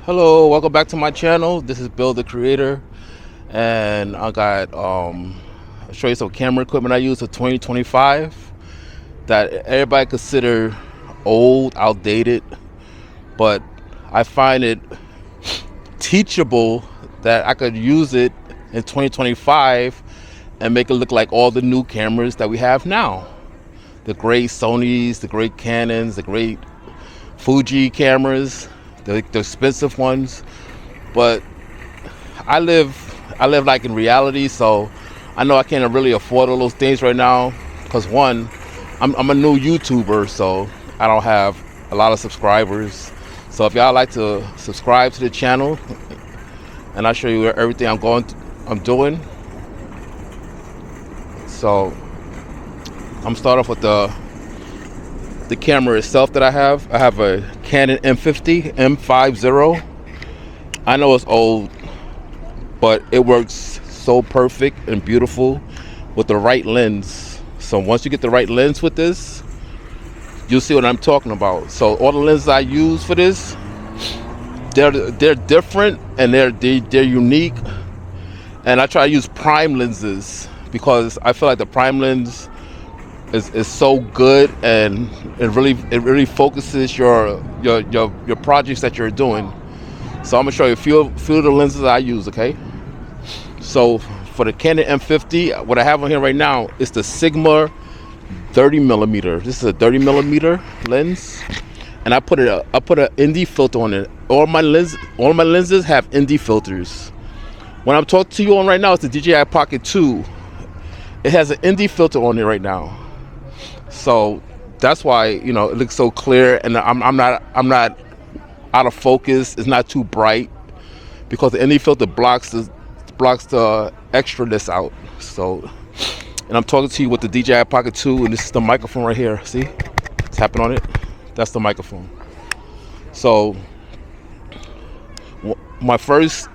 Hello, welcome back to my channel. This is Bill the Creator, and I got I'll show you some camera equipment I use for 2025 that everybody consider old, outdated, but I find it teachable that I could use it in 2025 and make it look like all the new cameras that we have now. The great Sonys, the great Canons, the great Fuji cameras, the expensive ones. But I live like in reality, so I know I can't really afford all those things right now because one, I'm a new YouTuber, so I don't have a lot of subscribers. So if y'all like to subscribe to the channel and I'll show you everything I'm doing. So I'm starting off with the camera itself that I have. I have a Canon M50 M50. I know it's old, but it works so perfect and beautiful with the right lens. So once you get the right lens with this, you'll see what I'm talking about. So all the lenses I use for this, they're different and they're unique. And I try to use prime lenses because I feel like the prime lens is so good, and it really focuses your projects that you're doing. So I'm gonna show you a few of the lenses I use. Okay, so for the Canon M50, what I have on here right now is the Sigma 30mm. This is a 30mm lens, and I put an ND filter on it. All my lenses have ND filters. When I'm talking to you on right now, it's the DJI Pocket 2. It has an ND filter on it right now. So that's why, you know, it looks so clear, and I'm not out of focus. It's not too bright because the ND filter blocks the extraness out. So, and I'm talking to you with the DJI Pocket 2, and this is the microphone right here. See, tapping on it. That's the microphone. So my first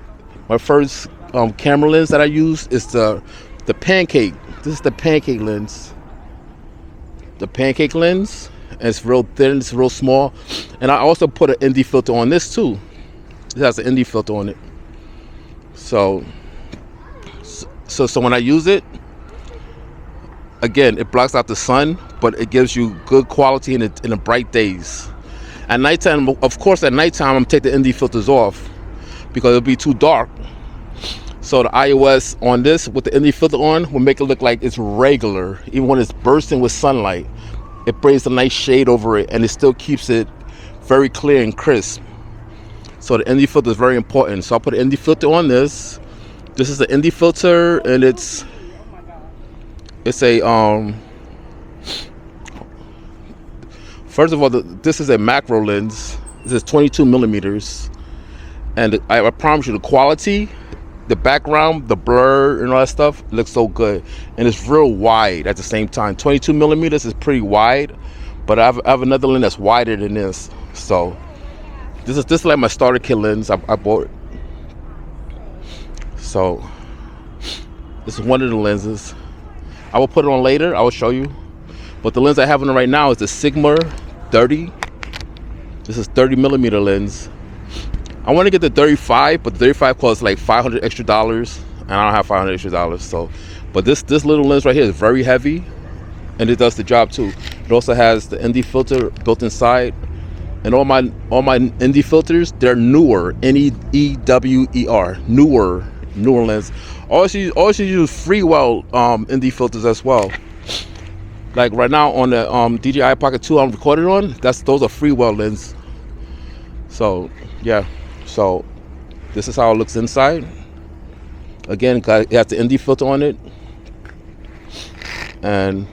camera lens that I use is the Pancake. This is the Pancake lens. The Pancake lens, and it's real thin, it's real small, and I also put an ND filter on this too. It has an ND filter on it. So when I use it, again, it blocks out the sun, but it gives you good quality in the bright days. At nighttime, of course, I'm take the ND filters off because it'll be too dark. So the iOS on this with the ND filter on will make it look like it's regular. Even when it's bursting with sunlight, it brings a nice shade over it, and it still keeps it very clear and crisp. So the ND filter is very important. So I'll put an ND filter on this. This is the ND filter, and it's a first of all, this is a macro lens. This is 22mm, and I promise you the quality, the background, the blur, and all that stuff looks so good, and it's real wide at the same time. 22mm is pretty wide, but I have another lens that's wider than this. So this is like my starter kit lens I bought. So this is one of the lenses. I will put it on later. I will show you. But the lens I have on right now is the Sigma 30. This is 30mm lens. I want to get the 35, but the 35 costs like $500 extra, and I don't have $500 extra. So, but this little lens right here is very heavy, and it does the job too. It also has the ND filter built inside, and all my ND filters, they're newer, N-E-W-E-R, newer lens. Also use Freewell ND filters as well. Like right now on the DJI Pocket 2 I'm recording on, those are Freewell lens. So yeah. So this is how it looks inside. Again, it has the ND filter on it, and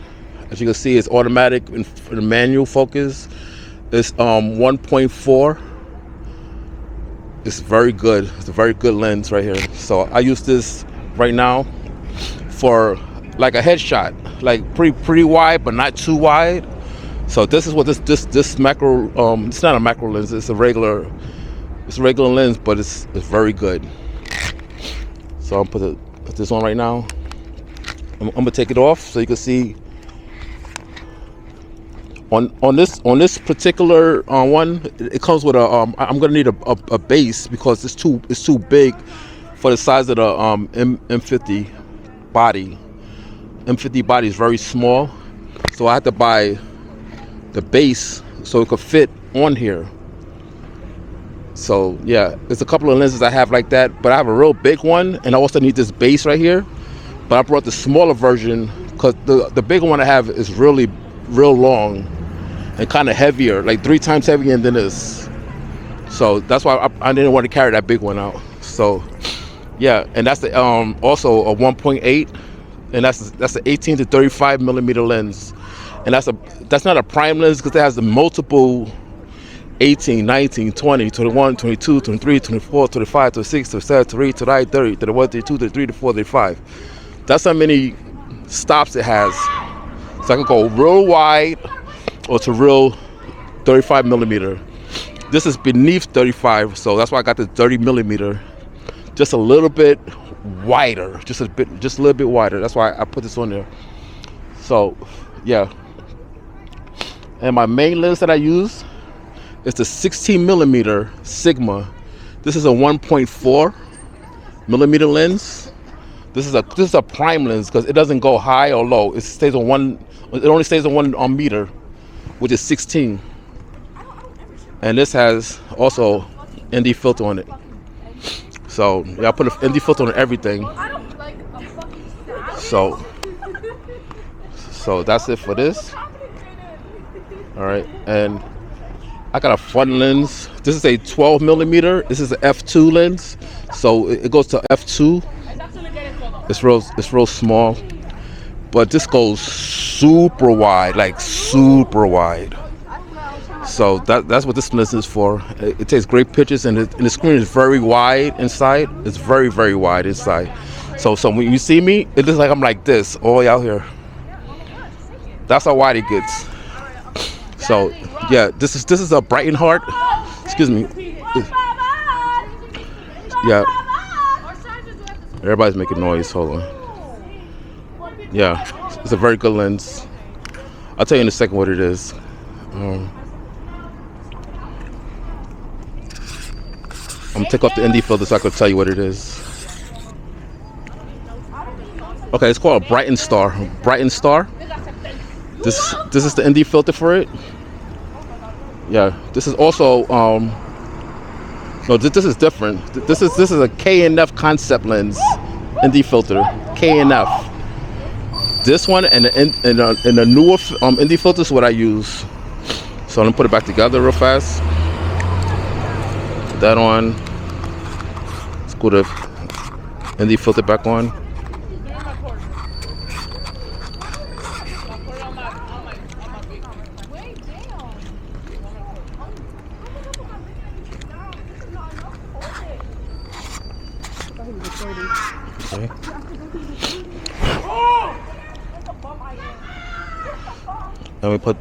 as you can see, it's automatic in the manual focus. It's 1.4. It's very good. It's a very good lens right here. So I use this right now for like a headshot, like pretty wide, but not too wide. So this is what this macro. It's not a macro lens. It's a regular lens, but it's very good. So I'm put this on right now. I'm gonna take it off so you can see On this particular one, it comes with a I'm gonna need a base because it's too big for the size of the M50 body. M50 body is very small, so I had to buy the base so it could fit on here. So yeah, there's a couple of lenses I have like that, but I have a real big one, and I also need this base right here. But I brought the smaller version because the bigger one I have is really real long and kind of heavier, like 3 times heavier than this. So that's why I didn't want to carry that big one out. So yeah, and that's the also a 1.8, and that's the 18 to 35 millimeter lens, and that's not a prime lens because it has the multiple 18, 19, 20, 21, 22, 23, 24, 25, 26, 27, 28, 29, 30, 31, 32, 33, 34, 35. That's how many stops it has. So I can go real wide or to real 35 millimeter. This is beneath 35, so that's why I got the 30 millimeter. Just a little bit wider, just a little bit wider. That's why I put this on there. So yeah, and my main lens that I use is the 16 millimeter Sigma. This is a 1.4 millimeter lens. This is a prime lens because it doesn't go high or low. It stays on one. It only stays on 1 meter, which is 16. And this has also ND filter on it. So yeah, I put an ND filter on everything. So that's it for this. All right, and I got a front lens. This is a 12 millimeter. This is an f2 lens, so it goes to f2. It's real small, but this goes super wide, like super wide. So that's what this lens is for. It takes great pictures, and the screen is very wide inside. It's very, very wide inside. So when you see me, it looks like I'm like this all the way out here. That's how wide it gets. So yeah, this is a Brighton Heart. Excuse me. Yeah. Everybody's making noise. Hold on. Yeah, it's a very good lens. I'll tell you in a second what it is. I'm gonna take off the ND filter so I can tell you what it is. Okay, it's called a Brighton Star. Brighton Star. This is the ND filter for it. Yeah, this is also no, this is different. This is a K&F concept lens ND filter. K&F. This one and the newer ND filter is what I use. So I'm gonna put it back together real fast. Put that on. Let's go to ND filter back on. Okay. And we put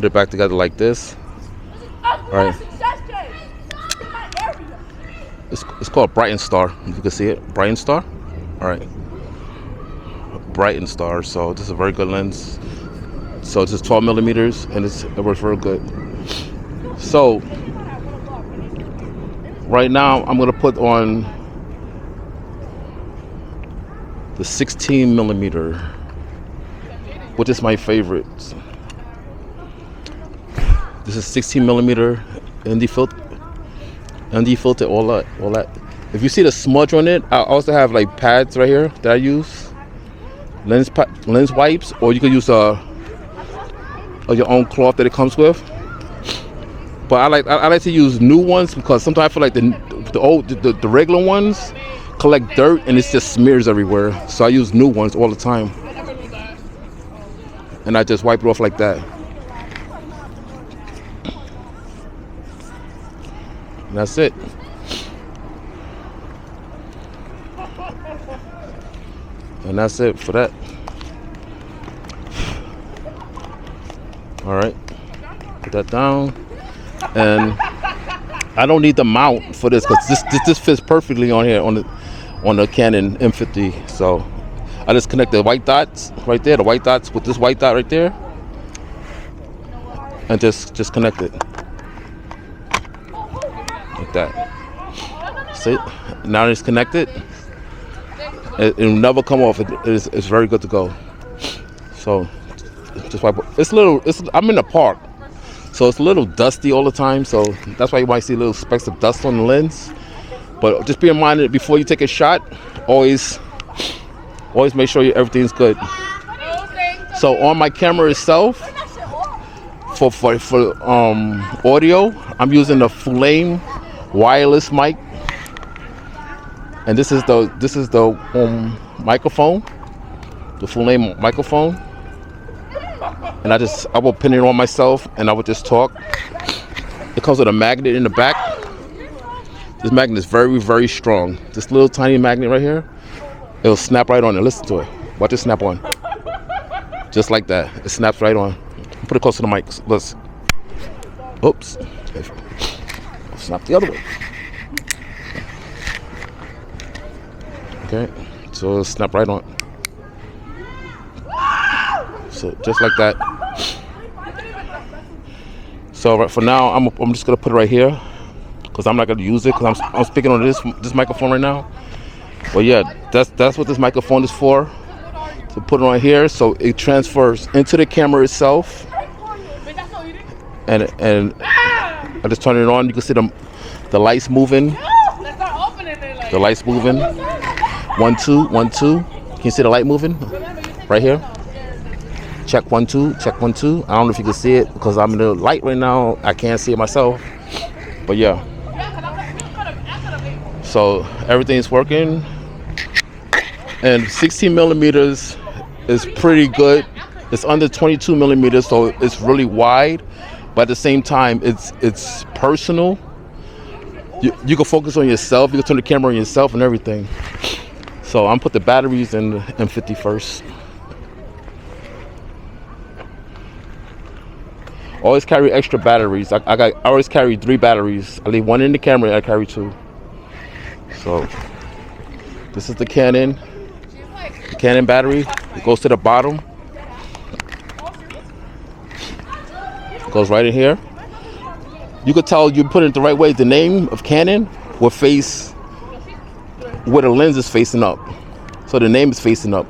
it back together like this. All right. It's called Brighton Star. If you can see it, Brighton Star. All right. Brighton Star. So this is a very good lens. So it's just 12 millimeters, and it works very good. So right now I'm gonna put on the 16 millimeter, which is my favorite. This is 16 millimeter ND filter, all that. If you see the smudge on it, I also have like pads right here that I use, lens wipes, or you could use your own cloth that it comes with. But I like to use new ones because sometimes I feel like the regular ones collect dirt and it just smears everywhere. So I use new ones all the time, and I just wipe it off like that. And that's it. And that's it for that. All right, put that down. And I don't need the mount for this because this fits perfectly on here on the Canon M50. So I just connect the white dots right there, the white dots with this white dot right there, and just connect it like that. See, now it's connected. It'll never come off. It's very good to go. So just wipe. I'm in the park, so it's a little dusty all the time. So that's why you might see little specks of dust on the lens. But just be in mind that before you take a shot, always make sure everything's good. So on my camera itself, for audio, I'm using the Fulame wireless mic, and this is the microphone, the Fulame microphone. And I will pin it on myself, and I would just talk. It comes with a magnet in the back. This magnet is very, very strong. This little tiny magnet right here, it'll snap right on it. Listen to it. Watch it snap on. Just like that. It snaps right on. Put it close to the mic. Listen. Oops. Snap the other way. Okay. So it'll snap right on. So just like that. So right for now, I'm just gonna put it right here because I'm not gonna use it because I'm speaking on this microphone right now. But yeah, that's what this microphone is for. To put it on here so it transfers into the camera itself. And I just turn it on. You can see the lights moving. The lights moving. 1 2 1 2. Can you see the light moving? Right here. Check 1 2. Check 1 2. I don't know if you can see it because I'm in the light right now. I can't see it myself. But yeah. So everything's working. And 16 millimeters is pretty good. It's under 22 millimeters, so it's really wide. But at the same time, it's personal. You can focus on yourself. You can turn the camera on yourself and everything. So I'm put the batteries in the M50 first. Always carry extra batteries. I always carry 3 batteries. I leave 1 in the camera. I carry 2. So this is the Canon battery. It goes to the bottom. It goes right in here. You could tell you put it the right way. The name of Canon will face where the lens is facing up. So the name is facing up.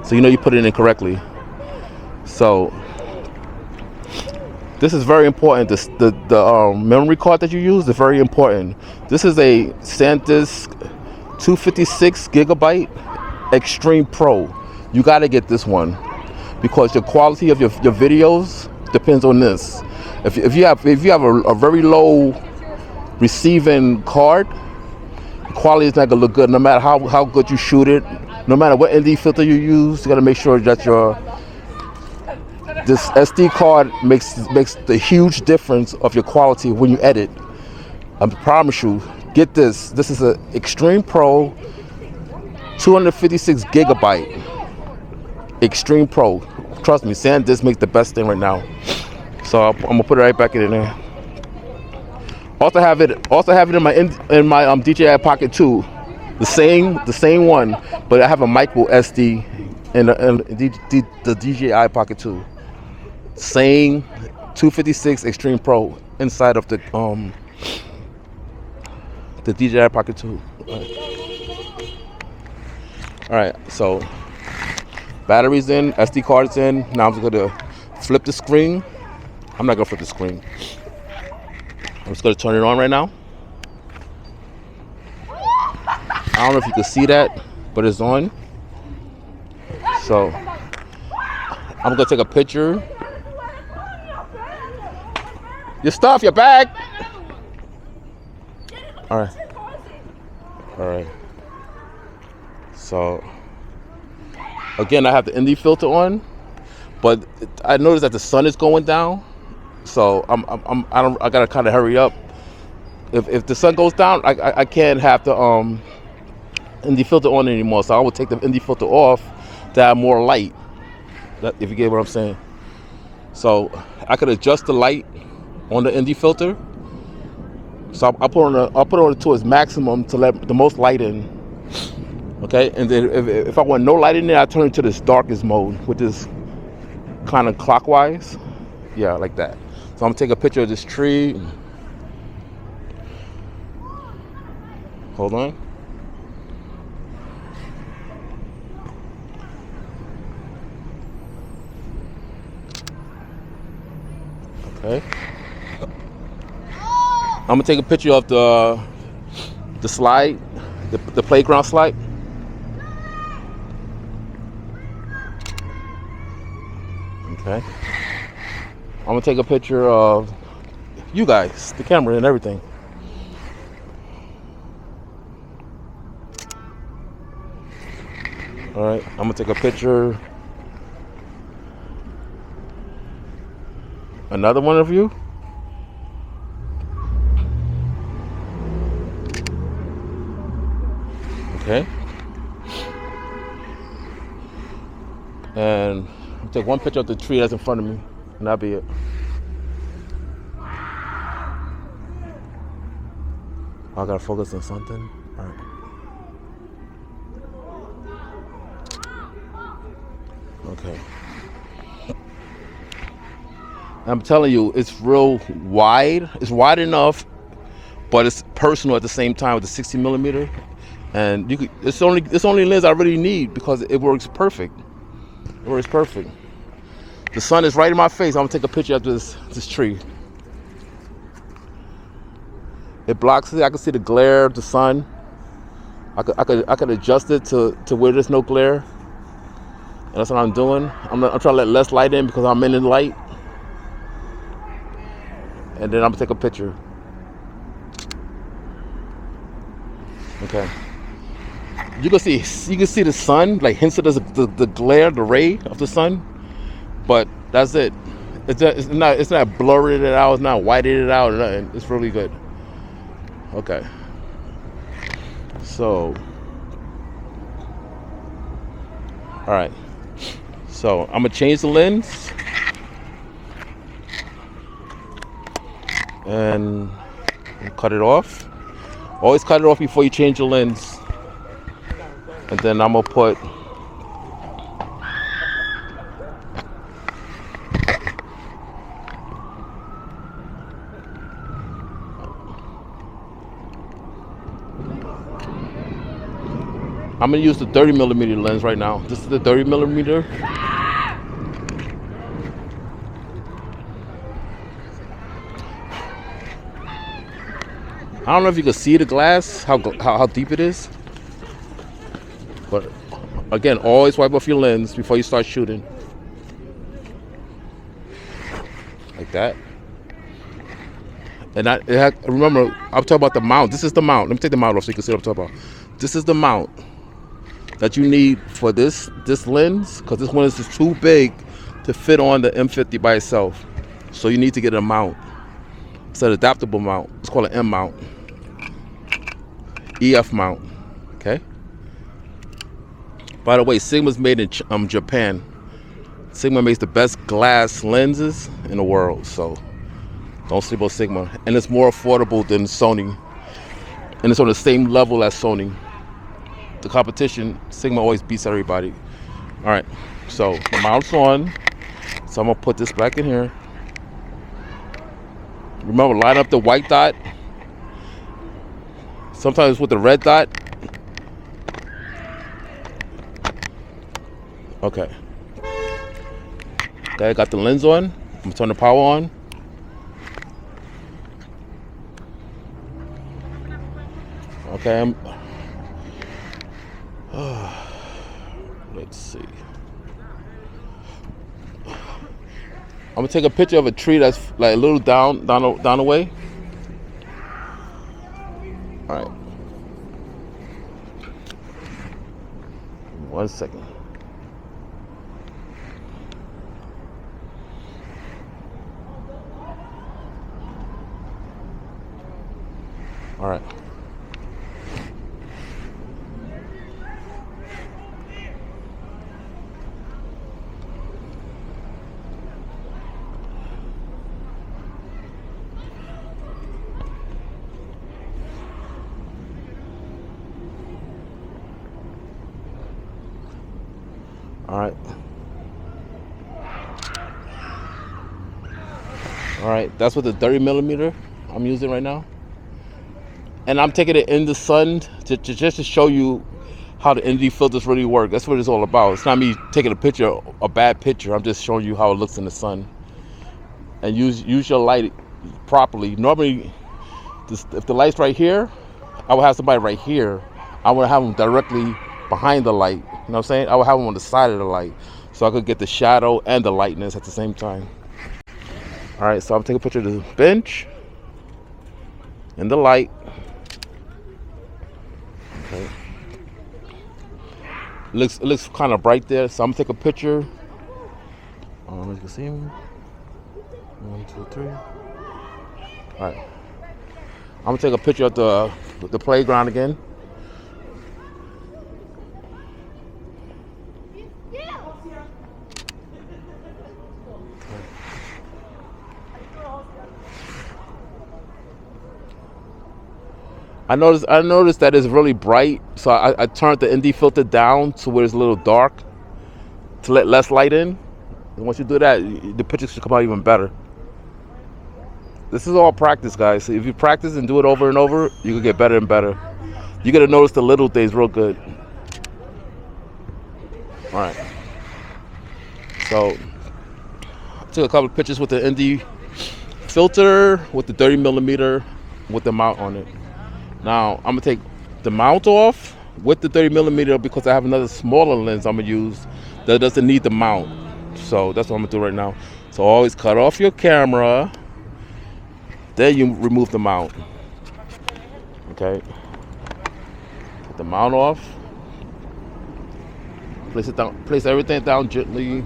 So you know you put it in correctly. So this is very important. The memory card that you use is very important. This is a SanDisk 256 gigabyte Extreme Pro. You got to get this one because the quality of your videos depends on this. If you have a very low receiving card, the quality is not gonna look good. No matter how good you shoot it, no matter what ND filter you use, you got to make sure that this SD card makes the huge difference of your quality when you edit. I promise you. Get this. This is an Extreme Pro 256 gigabyte Extreme Pro. Trust me, SanDisk makes the best thing right now. So I'm gonna put it right back in there. Also have it in my DJI Pocket 2, the same one, but I have a micro SD in the DJI Pocket 2. Same 256 Extreme Pro inside of the DJI Pocket 2. All right, so batteries in, SD cards in. Now I'm just gonna flip the screen. I'm not gonna flip the screen. I'm just gonna turn it on right now. I don't know if you can see that, but it's on. So I'm gonna take a picture. Your stuff, your bag. All right. So again, I have the ND filter on, but I noticed that the sun is going down, so I gotta kind of hurry up. If the sun goes down, I can't have the ND filter on anymore. So I will take the ND filter off to have more light. If you get what I'm saying. So I could adjust the light on the ND filter. So I'll put it on to its maximum to let the most light in. Okay, and then if I want no light in there, I turn it to this darkest mode, which is kind of clockwise. Yeah, like that. So I'm gonna take a picture of this tree. Hold on. Okay. I'm gonna take a picture of the slide, the playground slide. Okay. I'm gonna take a picture of you guys, the camera and everything. All right. I'm gonna take a picture. Another one of you. Okay. And I'll take one picture of the tree that's in front of me, and that'll be it. I gotta focus on something. All right. Okay. I'm telling you, it's real wide. It's wide enough, but it's personal at the same time with the 60 millimeter. And you could, it's only lens I really need because it works perfect. It works perfect. The sun is right in my face. I'm gonna take a picture of this tree. It blocks it. I can see the glare of the sun. I could adjust it to where there's no glare. And that's what I'm doing. I'm trying to let less light in because I'm in the light. And then I'm gonna take a picture. Okay. You can see the sun, like hints of the glare, the ray of the sun. But that's it. It's not blurring it out. It's not whiting it out or nothing. It's really good. Okay. So. All right. So I'm gonna change the lens. And cut it off. Always cut it off before you change the lens. And then I'm gonna put I'm gonna use the 30 millimeter lens right now. This is the 30 millimeter. I don't know if you can see the glass, how deep it is. But again, always wipe off your lens before you start shooting. Like that. And remember, I'm talking about the mount. This is the mount. Let me take the mount off so you can see what I'm talking about. This is the mount that you need for this lens, because this one is just too big to fit on the M50 by itself. So you need to get a mount. It's an adaptable mount. It's called an M mount. EF mount. Okay. By the way, Sigma's made in Japan. Sigma makes the best glass lenses in the world, so don't sleep on Sigma. And it's more affordable than Sony, and it's on the same level as Sony. The competition, Sigma always beats everybody. All right, so the mount's on, so I'm gonna put this back in here. Remember, line up the white dot. Sometimes with the red dot. Okay. Okay, I got the lens on. I'm gonna turn the power on. Okay, let's see. I'm gonna take a picture of a tree that's like a little down the way. All right. 1 second. All right. All right. All right, that's what the 30 millimeter I'm using right now. And I'm taking it in the sun just to show you how the ND filters really work. That's what it's all about. It's not me taking a bad picture. I'm just showing you how it looks in the sun. And use your light properly. Normally, if the light's right here, I would have somebody right here. I would have them directly behind the light. You know what I'm saying? I would have them on the side of the light, so I could get the shadow and the lightness at the same time. All right, so I'm taking a picture of the bench and the light. Okay. It looks kind of bright there, so I'm gonna take a picture. As you can see me. 1, 2, 3. All right. I'm gonna take a picture of the playground again. I noticed that it's really bright, so I turned the ND filter down to where it's a little dark to let less light in. And once you do that, the pictures should come out even better. This is all practice, guys. So if you practice and do it over and over, you can get better and better. You're gonna notice the little things real good. All right. So I took a couple of pictures with the ND filter, with the 30 millimeter, with the mount on it. Now I'm gonna take the mount off with the 30 millimeter because I have another smaller lens I'm gonna use that doesn't need the mount. So that's what I'm gonna do right now. So always cut off your camera, then you remove the mount. Okay. Put the mount off. Place it down. Place everything down gently.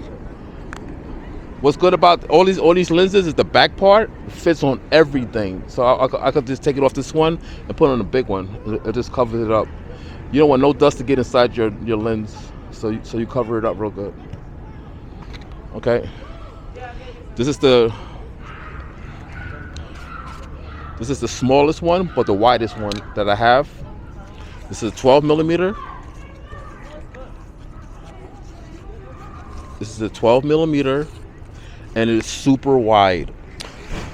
What's good about all these lenses is the back part fits on everything. So I could just take it off this one and put it on the big one. It just covers it up. You don't want no dust to get inside your lens, so you cover it up real good. Okay. This is the smallest one, but the widest one that I have. This is 12 millimeter. This is a 12 millimeter. And it's super wide.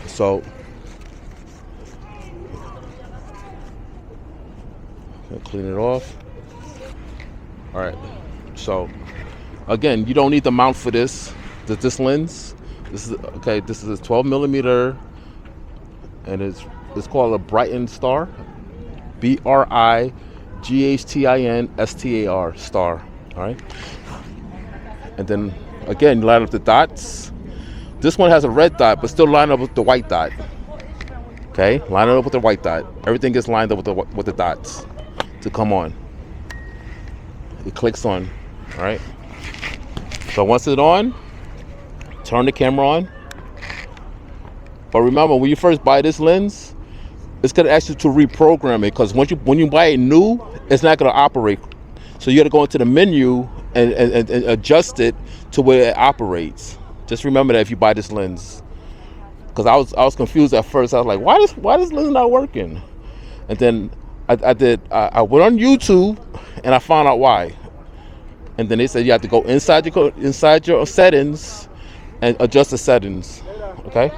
So clean it off. All right. So again, you don't need the mount for this lens. This is a 12 millimeter, and it's called a Brighton Star. BRIGHTIN STAR. All right. And then again, line up the dots. This one has a red dot, but still line up with the white dot. Okay, line it up with the white dot. Everything gets lined up with the dots to come on. It clicks on, all right? So once it's on, turn the camera on. But remember, when you first buy this lens, it's gonna ask you to reprogram it, because when you buy it new, it's not gonna operate. So you gotta go into the menu and adjust it to where it operates. Just remember that if you buy this lens, because I was confused at first. I was like, why this lens not working? And then I went on YouTube and I found out why. And then they said you have to go inside your settings and adjust the settings. Okay.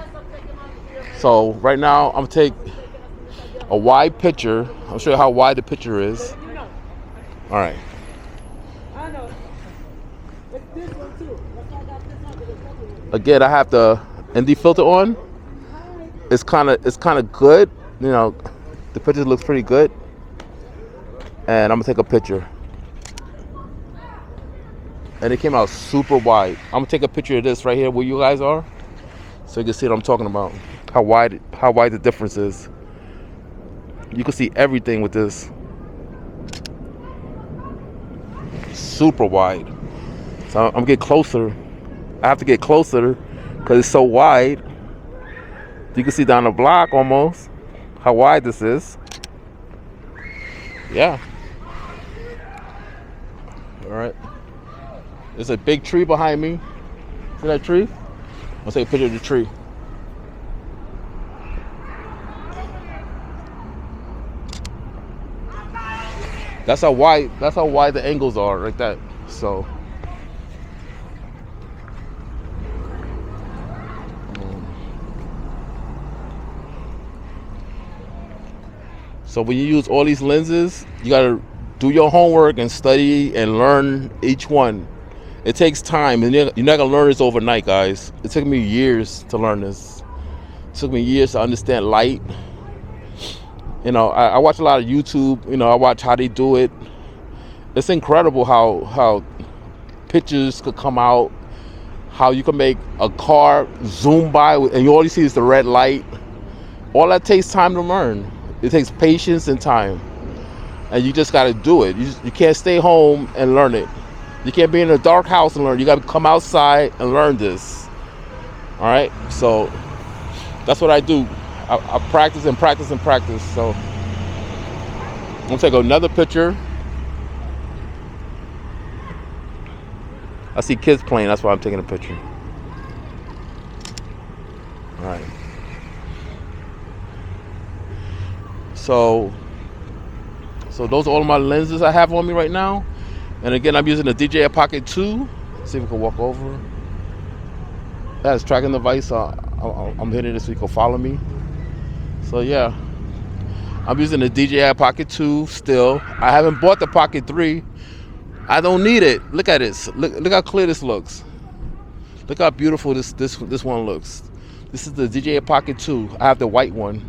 So right now I'm gonna take a wide picture. I'll show you how wide the picture is. All right. Again, I have the ND filter on. It's kind of good. You know, the picture looks pretty good. And I'm gonna take a picture. And it came out super wide. I'm gonna take a picture of this right here where you guys are, so you can see what I'm talking about. How wide the difference is. You can see everything with this. Super wide. So I'm getting closer. I have to get closer because it's so wide. You can see down the block almost how wide this is. Yeah. All right. There's a big tree behind me. See that tree? I'll take a picture of the tree. That's how wide the angles are, like that. So So when you use all these lenses, you gotta do your homework and study and learn each one. It takes time, and you're not gonna learn this overnight, guys. It took me years to learn this. It took me years to understand light. You know, I watch a lot of YouTube. You know, I watch how they do it. It's incredible how pictures could come out, how you can make a car zoom by, and all you see is the red light. All that takes time to learn. It takes patience and time, and you just got to do it. You can't stay home and learn it. You can't be in a dark house and learn. You got to come outside and learn this. All right, so that's what I do. I practice and practice and practice. So I'm gonna take another picture. I see kids playing, that's why I'm taking a picture. All right. So those are all of my lenses I have on me right now. And again, I'm using the DJI Pocket 2. Let's see if we can walk over. That's tracking device. I'm hitting this so you can follow me. So yeah, I'm using the DJI Pocket 2 still. I haven't bought the Pocket 3. I don't need it. Look at this. Look how clear this looks. Look how beautiful this one looks. This is the DJI Pocket 2. I have the white one.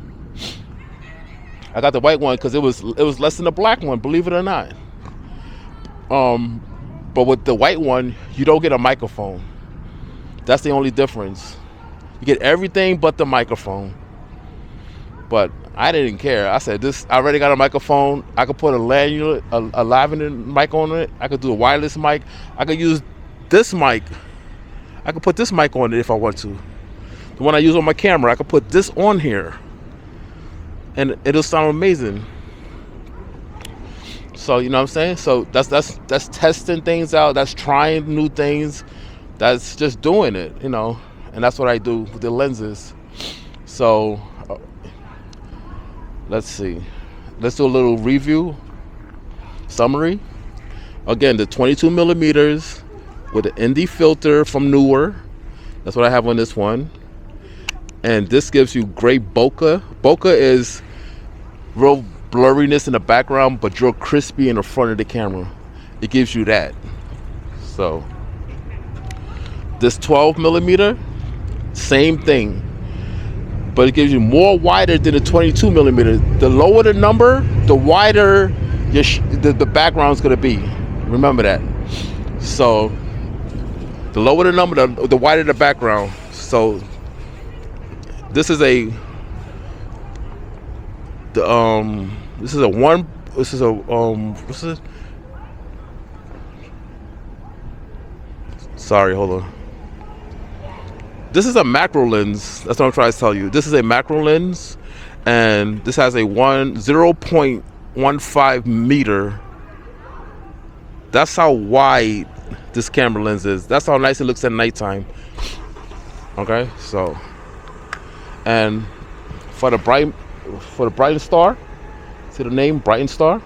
I got the white one because it was less than the black one, believe it or not. But with the white one, you don't get a microphone. That's the only difference. You get everything but the microphone. But I didn't care. I said, I already got a microphone. I could put a lanyard, a lavender mic on it. I could do a wireless mic. I could use this mic. I could put this mic on it if I want to. The one I use on my camera, I could put this on here, and it'll sound amazing. So you know what I'm saying? So that's testing things out. That's trying new things. That's just doing it, you know. And that's what I do with the lenses. So let's see. Let's do a little review, summary. Again, the 22 millimeters with the ND filter from Neewer. That's what I have on this one. And this gives you great bokeh. Bokeh is real blurriness in the background, but real crispy in the front of the camera. It gives you that. So this 12 millimeter, same thing, but it gives you more wider than the 22 millimeter. The lower the number, the wider the background is going to be. Remember that. So the lower the number, the wider the background. So this is a what's it? Sorry, hold on. This is a macro lens. That's what I'm trying to tell you. This is a macro lens, and this has a 0.15 meter. That's how wide this camera lens is. That's how nice it looks at nighttime. Okay, so, and for the Brighton Star, see the name Brighton Star?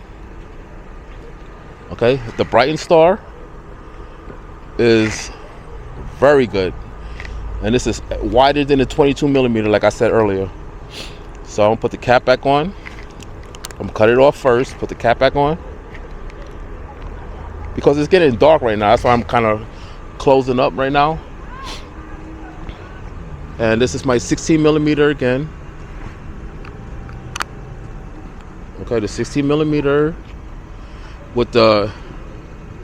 Okay, the Brighton Star is very good. And this is wider than the 22 millimeter, like I said earlier. So I'm gonna put the cap back on. I'm gonna cut it off first, put the cap back on. Because it's getting dark right now, that's why I'm kind of closing up right now. And this is my 16 millimeter again. Okay, the 16 millimeter with the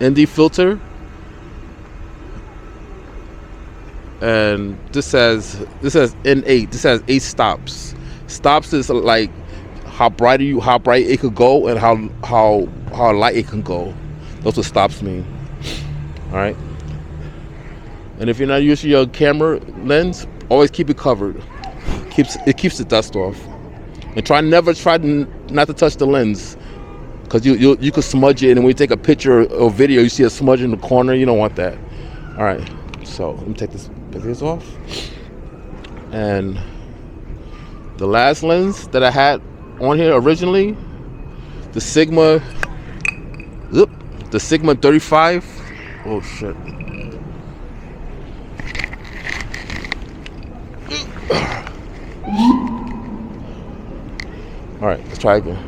ND filter. And this says N8. This has 8 stops. Stops is like how bright it could go and how light it can go. That's what stops mean. All right. And if you're not using your camera lens, always keep it covered. It keeps the dust off. And try not to touch the lens, because you could smudge it, and when you take a picture or video, you see a smudge in the corner. You don't want that. All right. So let me take this off. And the last lens that I had on here originally, the Sigma 35. Oh shit. All right, let's try again.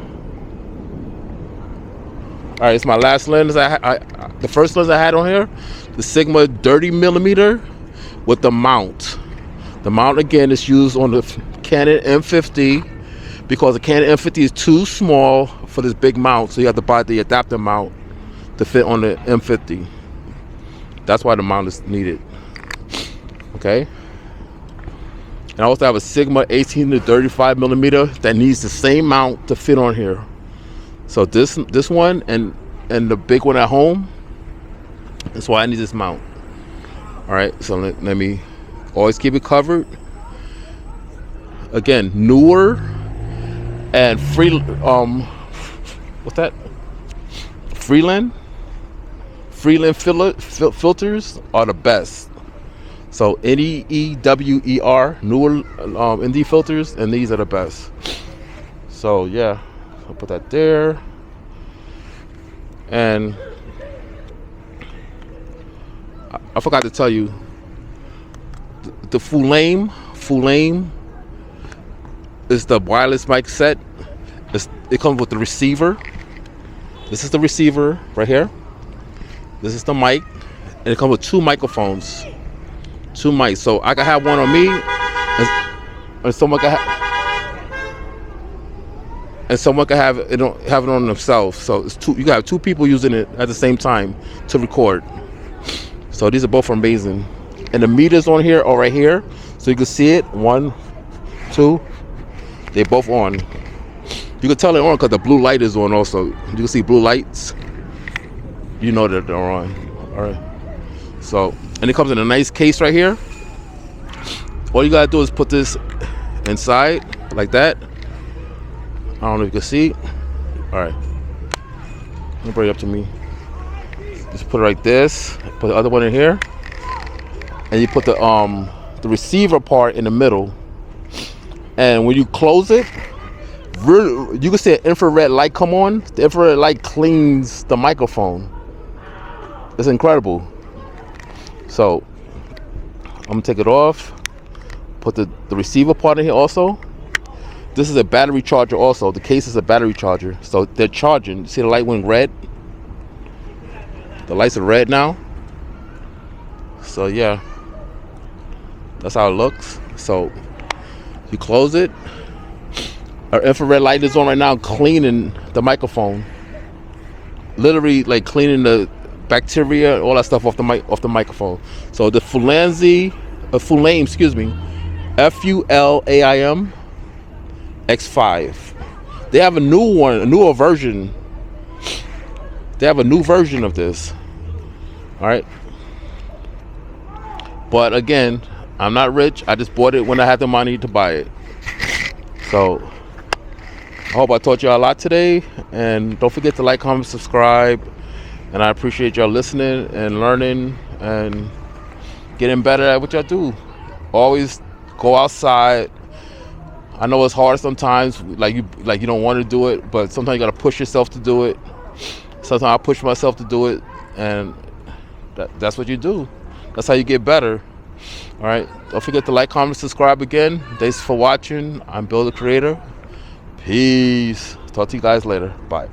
All right, it's my last lens. The first lens I had on here, the Sigma 30mm with the mount. The mount again is used on the Canon M50 because the Canon M50 is too small for this big mount, so you have to buy the adapter mount to fit on the M50. That's why the mount is needed. Okay. And I also have a Sigma 18 to 35mm that needs the same mount to fit on here. So this one and the big one at home, that's why I need this mount. All right, so let me always keep it covered. Again, Neewer and what's that? Freeland filters are the best. So Neewer, Neewer ND filters, and these are the best. So yeah, I'll put that there. And I forgot to tell you, the Fulame is the wireless mic set. It comes with the receiver. This is the receiver right here. This is the mic, and it comes with 2 microphones, 2 mics. So I can have one on me, and someone can have it on themselves. So it's two. You got 2 people using it at the same time to record. So these are both amazing, and the meters on here are right here, so you can see it. 1, 2, they both on. You can tell they're on because the blue light is on also. You can see blue lights. You know that they're on. All right. So, and it comes in a nice case right here. All you gotta do is put this inside like that. I don't know if you can see. All right. Let me bring it up to me. Just put it like this. Put the other one in here, and you put the receiver part in the middle. And when you close it, you can see an infrared light come on. The infrared light cleans the microphone. It's incredible. So I'm gonna take it off. Put the receiver part in here also. This is a battery charger also. The case is a battery charger. So they're charging. See the light went red? The lights are red now. So yeah, that's how it looks. So you close it. Our infrared light is on right now, cleaning the microphone. Literally like cleaning the bacteria, all that stuff off the microphone. So the Fulame, Fulaim X5. They have a newer version. They have a new version of this. All right. But again, I'm not rich. I just bought it when I had the money to buy it. So I hope I taught you a lot today. And don't forget to like, comment, subscribe. And I appreciate y'all listening and learning and getting better at what y'all do. Always go outside. I know it's hard sometimes, like you don't want to do it, but sometimes you gotta push yourself to do it. Sometimes I push myself to do it, and that's what you do. That's how you get better. All right. Don't forget to like, comment, subscribe again. Thanks for watching. I'm Bill the Creator. Peace. Talk to you guys later. Bye.